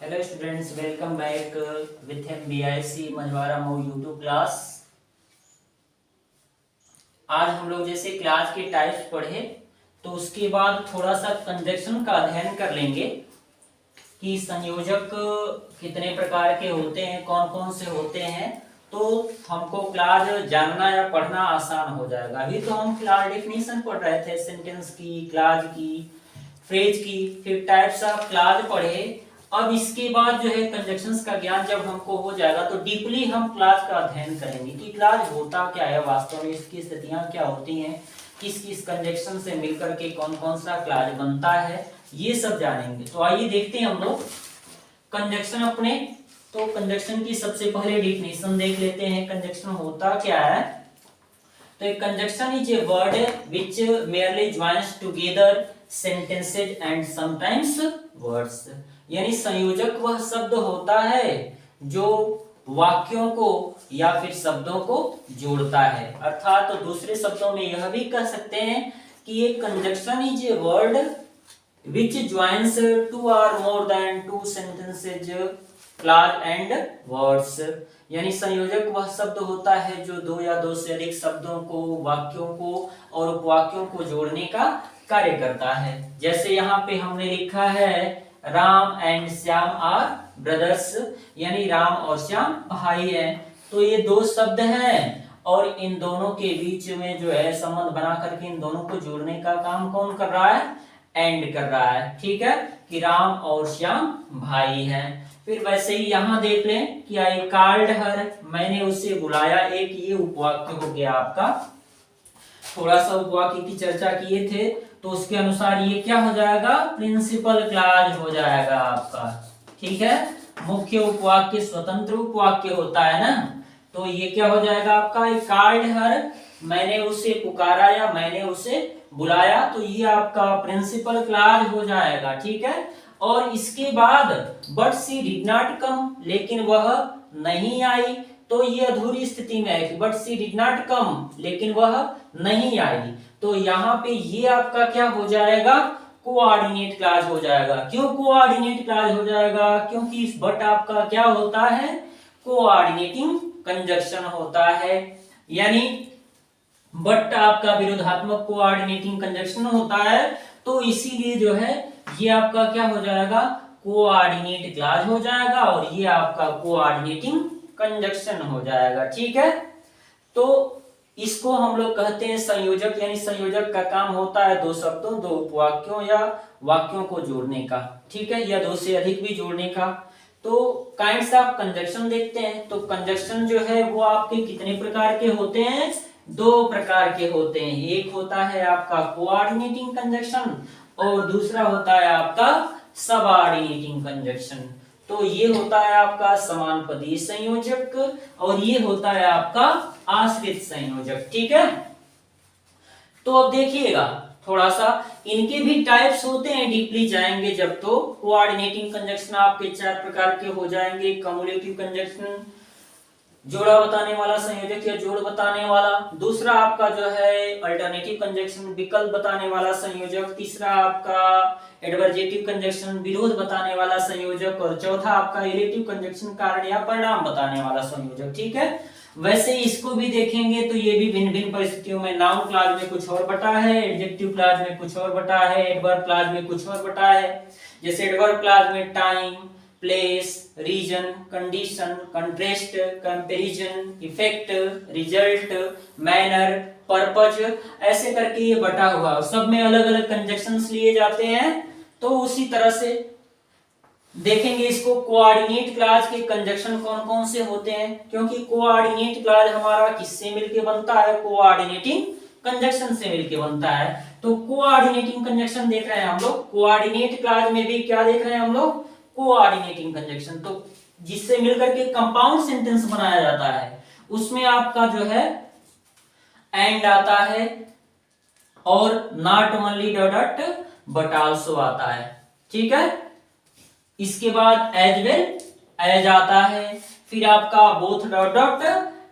Hello students, welcome back with MBIC Majhwara Mau YouTube class. आज हम लोग जैसे क्लास के टाइप्स पढ़े तो उसके बाद थोड़ा सा कंजक्शन का अध्ययन कर लेंगे कि संयोजक कितने प्रकार के होते हैं, कौन कौन से होते हैं। तो हमको क्लास जानना या पढ़ना आसान हो जाएगा। अभी तो हम क्लास डेफिनेशन पढ़ रहे थे, सेंटेंस की, क्लास की, फ्रेज की, फिर टाइप्स ऑफ क्लास पढ़े। अब इसके बाद जो है कंजक्शंस का ज्ञान जब हमको हो जाएगा तो डीपली हम क्लास का अध्ययन करेंगे कि क्लास होता क्या है, वास्तव में इसकी स्थितियां क्या होती हैं, किस किस कंजक्शन से मिलकर के कौन कौन सा क्लास बनता है, ये सब जानेंगे। तो आइए देखते हैं हम लोग कंजक्शन अपने। तो कंजक्शन की सबसे पहले डेफिनेशन देख लेते हैं, कंजक्शन होता क्या है। तो एक conjunction is a word which merely joins together sentences and sometimes words। यानी संयोजक वह शब्द होता है जो वाक्यों को या फिर शब्दों को जोड़ता है। अर्थात तो दूसरे शब्दों में यह भी कह सकते हैं कि एक conjunction is a word which joins two or more than two sentences, clause and words। यानी संयोजक वह शब्द होता है जो दो या दो से अधिक शब्दों को, वाक्यों को और उपवाक्यों को जोड़ने का कार्य करता है। जैसे यहाँ पे हमने लिखा है Ram and Shyam are brothers, यानी राम और श्याम भाई हैं। तो ये दो शब्द हैं और इन दोनों के बीच में जो है संबंध बना करके इन दोनों को जोड़ने का काम कौन कर रहा है? एंड कर रहा है। ठीक है कि राम और श्याम भाई हैं। फिर वैसे ही यहाँ देख लें कि आई कॉल्ड हर, मैंने उसे बुलाया। एक ये उपवाक्य हो गया आपका। थोड़ा सा उपवाक्य की चर्चा किए थे तो उसके अनुसार ये क्या हो जाएगा? प्रिंसिपल क्लॉज हो जाएगा आपका। ठीक है, मुख्य उपवाक्य स्वतंत्र उपवाक्य होता है ना, तो ये क्या हो जाएगा आपका? आई कॉल्ड हर, मैंने उसे पुकारा या मैंने उसे बुलाया, तो ये आपका प्रिंसिपल क्लॉज हो जाएगा। ठीक है, और इसके बाद but she did not come, लेकिन वह नहीं आई, तो ये अधूरी स्थिति में है कि but she did not come, लेकिन वह नहीं आई। तो यहाँ पे ये आपका क्या हो जाएगा? कोऑर्डिनेट क्लॉज हो जाएगा। क्यों कोऑर्डिनेट क्लॉज हो जाएगा? क्योंकि इस बट आपका क्या होता है? कोऑर्डिनेटिंग कंजक्शन होता है। यानी बट आपका विरोधात्मक कोऑर्डिनेटिंग कंजक्शन होता है, तो इसीलिए जो है ये आपका क्या हो जाएगा? कोऑर्डिनेट क्लॉज हो जाएगा और ये आपका कोऑर्डिनेटिंग कंजक्शन हो जाएगा। ठीक है, तो इसको हम लोग कहते हैं संयोजक। यानी संयोजक का काम होता है दो शब्दों, दो उपवाक्यों या वाक्यों को जोड़ने का। ठीक है, या दो से अधिक भी जोड़ने का। तो काइंड्स ऑफ कंजक्शन देखते हैं। तो कंजक्शन जो है वो आपके कितने प्रकार के होते हैं? दो प्रकार के होते हैं। एक होता है आपका कोऑर्डिनेटिंग कंजक्शन और दूसरा होता है आपका सबऑर्डिनेटिंग कंजक्शन। तो ये होता है आपका समानपदीय संयोजक और ये होता है आपका आश्रित संयोजक। ठीक है, तो अब देखिएगा थोड़ा सा इनके भी टाइप्स होते हैं, डीपली जाएंगे जब। तो कोऑर्डिनेटिंग कंजक्शन आपके चार प्रकार के हो जाएंगे। कम्युलेटिव कंजक्शन, जोड़ा बताने वाला संयोजक या जोड़ बताने वाला। दूसरा आपका जो है अल्टरनेटिव कंजक्शन, विकल्प बताने वाला संयोजक। तीसरा आपका एडवर्जेटिव कंजक्शन, विरोध बताने वाला संयोजक। और चौथा आपका रिलेटिव कंजक्शन, कारण या परिणाम बताने वाला संयोजक। ठीक है, वैसे इसको भी देखेंगे तो ये भी भिन्न भिन्न परिस्थितियों में, नाउन क्लॉज में कुछ और बटा है, एडजेक्टिव क्लॉज में कुछ और बटा है, एडवर्ब क्लॉज में कुछ और बटा है। जैसे एडवर्ब क्लॉज में time, place, reason, condition, contrast, comparison, effect, result, manner, purpose, ऐसे करके ये बटा हुआ। सब में अलग अलग कंजक्शंस लिए जाते हैं। तो उसी तरह से देखेंगे इसको कोऑर्डिनेट क्लॉज के कंजक्शन कौन कौन से होते हैं, क्योंकि कोऑर्डिनेट क्लॉज हमारा किससे मिलके बनता है? कोऑर्डिनेटिंग कंजक्शन से मिलके बनता है। तो कोऑर्डिनेटिंग कंजक्शन देख रहे हैं हम लोग। कोऑर्डिनेट क्लॉज में भी क्या देख रहे हैं हम लोग? कोऑर्डिनेटिंग कंजक्शन, तो जिससे मिलकर के कंपाउंड सेंटेंस बनाया जाता है। उसमें आपका जो है एंड आता है और not only dot but also आता है। ठीक है, इसके बाद एज वेल एज आता है। फिर आपका बोथ डॉट डॉट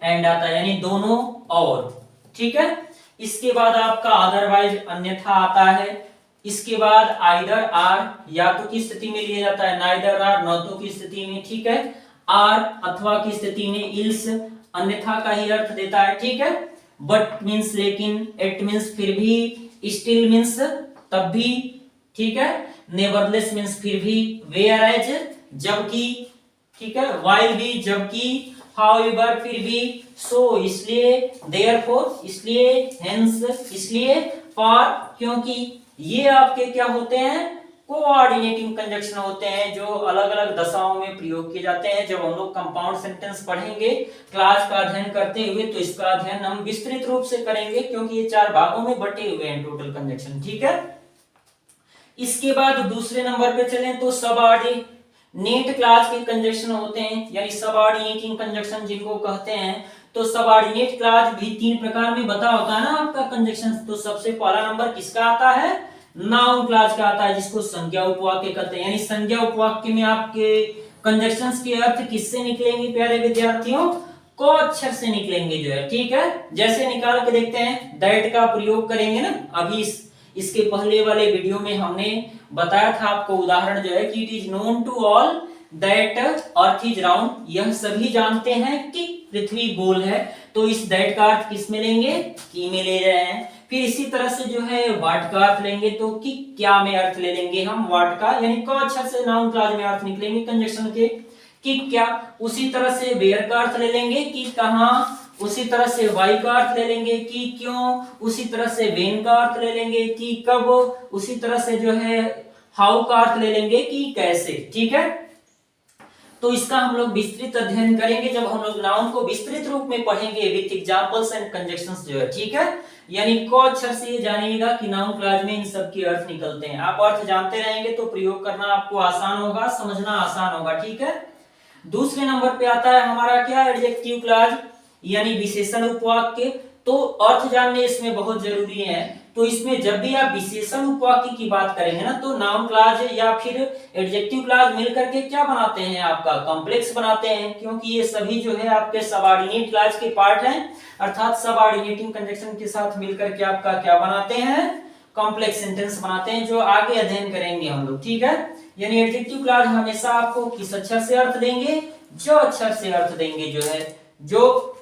एंड आता है, यानी दोनों और। ठीक है, इसके बाद आपका अदरवाइज अन्यथा आता है। इसके बाद आइदर आर, या तो की स्थिति में लिया जाता है नाइदर आर, न तो की स्थिति में, ठीक है, आर अथवा की स्थिति में इल्स, अन्यथा का ही अर्थ देता है, ठीक है। बट मींस लेकिन, एट मींस फिर भी, स्टिल मींस तब भी, ठीक है, नेवरलेस मींस फिर भी, वेयर एज जबकि, ठीक है, व्हाइल भी जबकि, हाउएवर फिर भी, सो इसलिए, देयरफॉर इसलिए, हेंस इसलिए, फॉर क्योंकि, ये आपके क्या होते हैं, कोऑर्डिनेटिंग कंजक्शन होते हैं, जो अलग अलग दशाओं में प्रयोग किए जाते हैं। जब हम लोग कंपाउंड सेंटेंस पढ़ेंगे क्लास का अध्ययन करते हुए, तो इसका अध्ययन हम विस्तृत रूप से करेंगे, क्योंकि ये 4 भागों में बटे हुए हैं टोटल कंजक्शन, ठीक है। इसके बाद दूसरे नंबर पे चलें तो सबऑर्डिनेट क्लास के कंजक्शन होते हैं, यानी सबऑर्डिनेटिंग कंजक्शन जिनको कहते हैं। तो सबऑर्डिनेट क्लास भी 3 प्रकार में बता होता है ना आपका कंजक्शन। तो सबसे पहला नंबर किसका आता है, नाउन क्लास का आता है, जिसको संज्ञा उपवाक्य कहते हैं। यानी संज्ञा उपवाक्य में आपके कंजक्शंस के अर्थ किससे निकलेंगे प्यारे विद्यार्थियों, को अक्षर से निकलेंगे जो है, ठीक है। जैसे निकाल के देखते हैं, दैट का प्रयोग करेंगे ना, अभी इसके पहले वाले वीडियो में हमने बताया था आपको उदाहरण जो है कि it is known to all that earth is round, यह सभी जानते हैं कि पृथ्वी गोल है। तो इस दैट का अर्थ किस में लेंगे, की में ले रहे हैं। फिर इसी तरह से जो है व्हाट का अर्थ लेंगे तो कि क्या में अर्थ ले लेंगे हम व्हाट का, यानी क अक्षर से नाउन क्लॉज में अर्थ निकलेंगे कंजक्शन के, कि क्या। उसी तरह से वेयर का अर्थ ले लेंगे कि कहां, उसी तरह से वाई का अर्थ ले लेंगे कि क्यों, उसी तरह से वेन का अर्थ ले लेंगे कि कब, उसी तरह से जो है हाउ का अर्थ ले लेंगे कि कैसे, ठीक है। तो इसका हम लोग विस्तृत अध्ययन करेंगे जब हम लोग नाउन को विस्तृत रूप में पढ़ेंगे विद एग्जांपल्स एंड कंजक्शंस जो है, ठीक है। यानी को अक्षर से ये जानिएगा कि नाउन क्लॉज में इन सब के अर्थ निकलते हैं। आप अर्थ जानते रहेंगे तो प्रयोग करना आपको आसान होगा, समझना आसान होगा, ठीक है। दूसरे नंबर पे आता है हमारा क्या, एडजेक्टिव क्लॉज यानी विशेषण उपवाक्य। तो अर्थ जानने इसमें बहुत जरूरी है। तो इसमें जब भी आप विशेषण उपवाक्य की बात करेंगे ना, तो नाउन क्लॉज या फिर एडजेक्टिव क्लॉज मिलकर के क्या बनाते हैं, आपका कॉम्प्लेक्स बनाते हैं, क्योंकि ये सभी जो है आपके सबऑर्डिनेट क्लॉज के पार्ट हैं, अर्थात सबऑर्डिनेटिंग कंजक्शन के साथ मिलकर के आपका क्या बनाते हैं, कॉम्प्लेक्स सेंटेंस बनाते हैं, जो आगे अध्ययन करेंगे हम लोग, ठीक है। यानी एडजेक्टिव क्लॉज हमेशा आपको किस अक्षर से अर्थ देंगे, जो अक्षर से अर्थ देंगे, जो है जो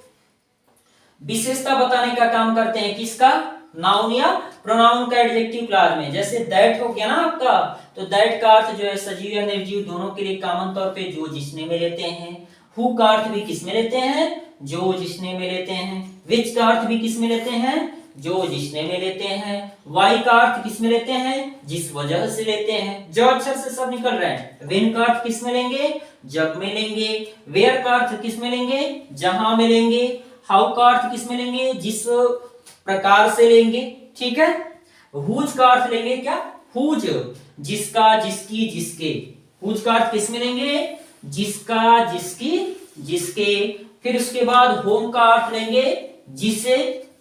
विशेषता बताने का काम करते हैं, किसका, नाउन या प्रोनाउन का एडजेक्टिव क्लॉज में। जैसे दैट हो गया ना आपका, तो दैट का अर्थ जो है सजीव या निर्जीव दोनों के लिए कॉमन तौर पे जो जिसने में लेते हैं। हु का अर्थ भी किस में लेते हैं, जो जिसने में लेते हैं। विच का अर्थ भी किस में लेते हैं, जो जिसने में लेते हैं। वाई का अर्थ किस में लेते हैं, जिस वजह से लेते हैं। जो अक्षर से सब निकल रहे हैं। वेन का अर्थ किस में लेंगे, जब में लेंगे। वेयर का अर्थ किस में लेंगे, जहां में लेंगे। हाउ का अर्थ किस में लेंगे, जिस प्रकार से लेंगे, ठीक है। हुज का अर्थ लेंगे क्या, हुज जिसका, जिसकी, जिसके। हुज का अर्थ किस में लेंगे, जिसका, जिसकी, जिसके। फिर उसके बाद होम का अर्थ लेंगे जिसे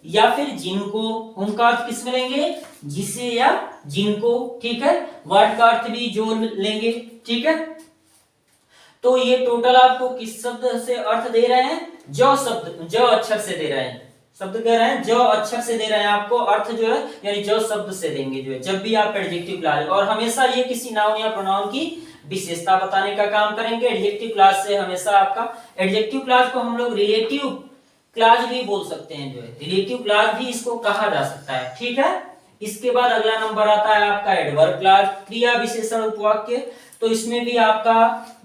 या फिर जिनको। होम का अर्थ किस में लेंगे, जिसे या जिनको, ठीक है। व्हाट का अर्थ भी जो लेंगे, ठीक है। तो ये टोटल आपको किस शब्द से अर्थ दे रहे हैं, जो शब्द, जो अक्षर से दे रहे हैं। शब्द कह रहे हैं जो अक्षर से दे रहे हैं आपको अर्थ जो है, यानी जो शब्द से देंगे जो है, जब भी आप एडजेक्टिव क्लॉज। और हमेशा ये किसी नाउन या प्रोनाउन की विशेषता बताने का काम करेंगे। एडजेक्टिव क्लॉज से हमेशा आपका, एडजेक्टिव क्लॉज को हम लोग रिलेटिव क्लॉज भी बोल सकते हैं, जो है रिलेटिव क्लॉज भी इसको कहा जा सकता है, ठीक है। इसके बाद अगला नंबर आता है आपका एडवर्ब क्लॉज, क्रिया विशेषण उपवाक्य। तो इसमें भी आपका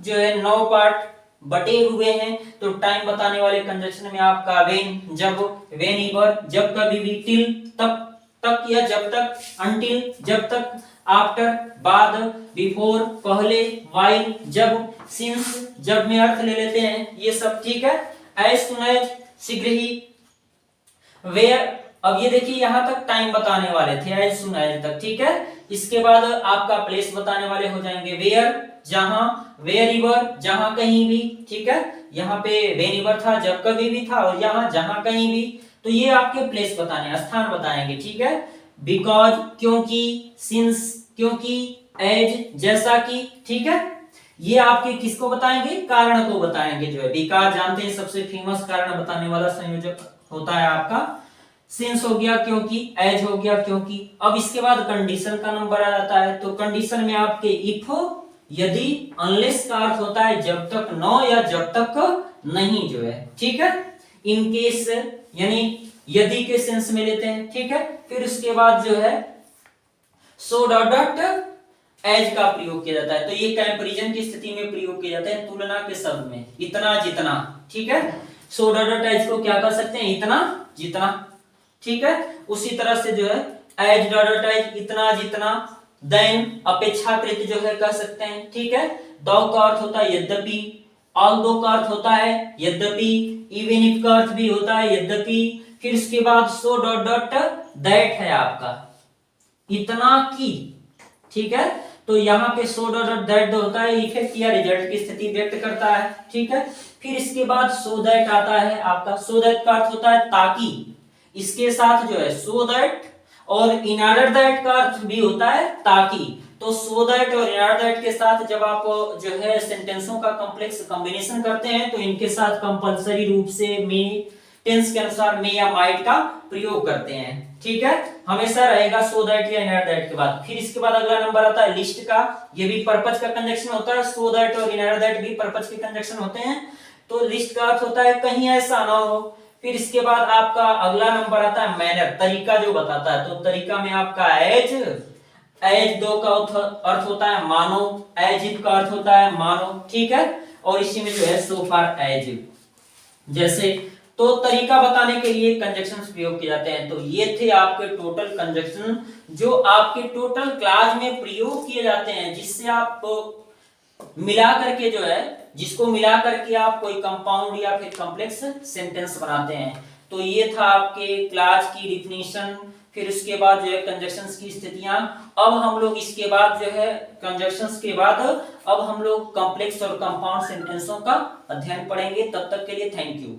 जो है 9 पार्ट बटे हुए हैं। तो टाइम बताने वाले कंजक्शन में आपका वेन, जब, वेन एवर जब कभी भी, टिल तब तक या जब तक, अनटिल जब तक, आफ्टर बाद, बिफोर पहले, व्हाइल जब, सिंस जब में अर्थ ले लेते हैं, ये सब ठीक है। एज सुन एज शीघ्र ही, वेयर। अब ये देखिए यहां तक टाइम बताने वाले थे एज सुन एज तक, ठीक है। इसके बाद आपका प्लेस बताने वाले हो जाएंगे वेयर जहां, वेयर एवर जहां कहीं भी, ठीक है। यहाँ पे वेन एवर था जब कभी भी था, और यहाँ जहां कहीं भी। तो ये आपके प्लेस बताने, स्थान बताएंगे, ठीक है। बिकॉज क्योंकि, सिंस क्योंकि, एज जैसा कि, ठीक है। ये आपके किसको बताएंगे, कारण को बताएंगे जो है। बिकॉज जानते हैं सबसे फेमस कारण बताने वाला संयोजक होता है आपका सिंस हो गया क्योंकि, एज हो गया क्योंकि। अब इसके बाद कंडीशन का नंबर आ जाता है। तो कंडीशन में आपके इफ, यदि, अनलेस का अर्थ होता है जब तक नो या जब तक नहीं जो है, ठीक है। इन केस यानी यदि के सेंस में लेते हैं, ठीक है। फिर उसके बाद जो है सो डॉट एज का प्रयोग किया जाता है। तो ये कंपैरिजन की स्थिति में प्रयोग किया जाता है, तुलना के शब्द में, इतना जितना, ठीक है। सो डॉट एज को क्या कर सकते हैं, इतना जितना, ठीक है। उसी तरह से जो है एज डॉट एज, इतना जितना, देन अपेक्षाकृत जो है कह सकते हैं, ठीक है। दो का अर्थ होता है यद्यपि, ऑल्दो का अर्थ होता है यद्यपि, इवन इफ का अर्थ भी होता है यद्यपि। फिर उसके बाद सो डॉट डॉट दैट है आपका इतना की, ठीक है। तो यहाँ पे सो डॉट दैट होता है इफेक्ट या रिजल्ट की स्थिति व्यक्त करता है, ठीक है। फिर इसके बाद सो दैट आता है आपका, सो दैट का अर्थ होता है ताकि, इसके साथ जो है सो दैट और इन ऑर्डर दैट का अर्थ भी होता है ताकि। तो सो दैट और इन ऑर्डर दैट के साथ जब आप जो है सेंटेंसों का कॉम्प्लेक्स कॉम्बिनेशन करते हैं तो इनके साथ कंपलसरी रूप से मे, टेंस के अनुसार मे या माइट का प्रयोग करते हैं, ठीक है। हमेशा रहेगा सो दैट या इन ऑर्डर दैट के बाद। फिर इसके बाद अगला नंबर आता है लिस्ट का, ये भी पर्पज का कंजक्शन होता है, सो दैट और इन ऑर्डर दैट भी पर्पज के कंजक्शन होते हैं। तो लिस्ट का अर्थ होता है कहीं ऐसा ना हो। फिर इसके बाद आपका अगला नंबर आता है मैनर, तरीका जो बताता है। तो तरीका में आपका एज, एज दो का अर्थ होता है मानो, एज इफ का अर्थ होता है मानो, ठीक है। और इसी में जो है सो फार एज जैसे। तो तरीका बताने के लिए कंजक्शंस प्रयोग किए जाते हैं। तो ये थे आपके टोटल कंजक्शन जो आपके टोटल क्लास में प्रयोग किए जाते हैं, जिससे आप मिला करके जो है, जिसको मिला करके आप कोई कंपाउंड या फिर कॉम्प्लेक्स सेंटेंस बनाते हैं। तो ये था आपके क्लास की डिफिनीशन। फिर उसके बाद जो है कंजक्शंस की स्थितियां। अब हम लोग इसके बाद जो है कंजक्शंस के बाद अब हम लोग कॉम्प्लेक्स और कंपाउंड सेंटेंसों का अध्ययन पढ़ेंगे। तब तक के लिए थैंक यू।